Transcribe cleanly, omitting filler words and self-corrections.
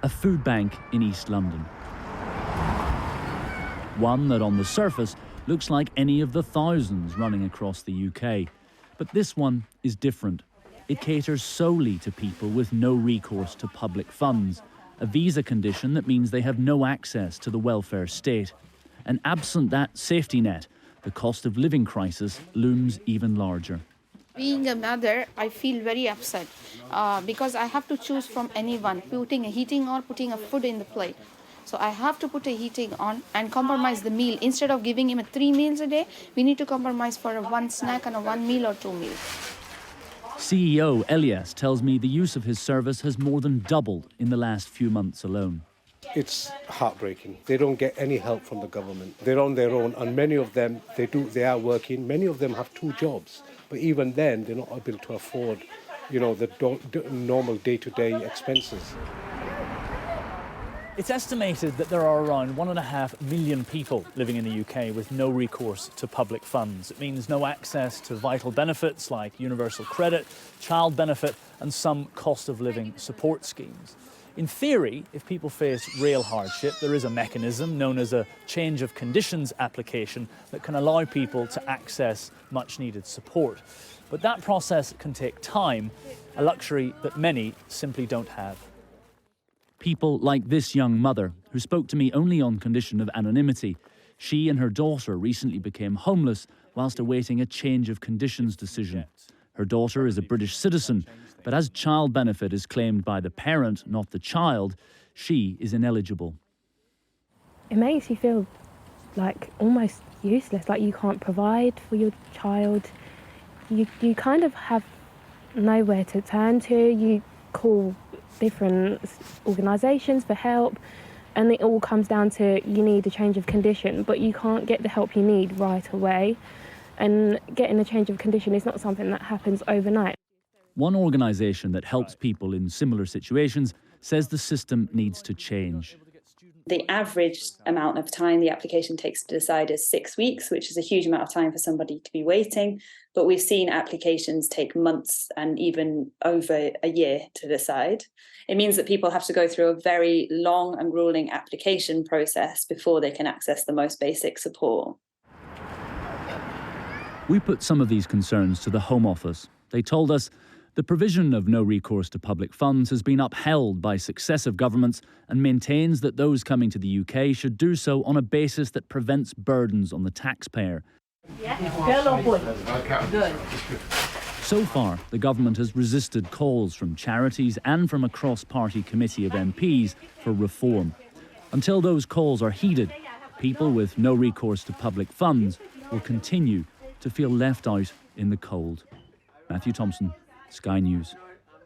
a food bank in East London. One that on the surface looks like any of the thousands running across the UK. But this one is different. It caters solely to people with no recourse to public funds, a visa condition that means they have no access to the welfare state. And absent that safety net, the cost of living crisis looms even larger. Being a mother, I feel very upset because I have to choose from anyone, putting a heating on, putting a food in the plate. So I have to put a heating on and compromise the meal. Instead of giving him 3 meals a day, we need to compromise for a 1 snack and a 1 meal or 2 meals. CEO Elias tells me the use of his service has more than doubled in the last few months alone. It's heartbreaking. They don't get any help from the government. They're on their own, and many of them, they are working. Many of them have 2 jobs, but even then, they're not able to afford, the normal day-to-day expenses. It's estimated that there are around 1.5 million people living in the UK with no recourse to public funds. It means no access to vital benefits like universal credit, child benefit, and some cost of living support schemes. In theory, if people face real hardship, there is a mechanism known as a change of conditions application that can allow people to access much needed support. But that process can take time, a luxury that many simply don't have. People like this young mother, who spoke to me only on condition of anonymity. She and her daughter recently became homeless whilst awaiting a change of conditions decision. Her daughter is a British citizen, but as child benefit is claimed by the parent, not the child, she is ineligible. It makes you feel like almost useless, like you can't provide for your child. You kind of have nowhere to turn to. You call different organisations for help, and it all comes down to you need a change of condition, but you can't get the help you need right away. And getting a change of condition is not something that happens overnight. One organisation that helps people in similar situations says the system needs to change. The average amount of time the application takes to decide is 6 weeks, which is a huge amount of time for somebody to be waiting. But we've seen applications take months and even over a year to decide. It means that people have to go through a very long and grueling application process before they can access the most basic support. We put some of these concerns to the Home Office. They told us the provision of no recourse to public funds has been upheld by successive governments and maintains that those coming to the UK should do so on a basis that prevents burdens on the taxpayer. Good. So far, the government has resisted calls from charities and from a cross-party committee of MPs for reform. Until those calls are heeded, people with no recourse to public funds will continue to feel left out in the cold. Matthew Thompson, Sky News.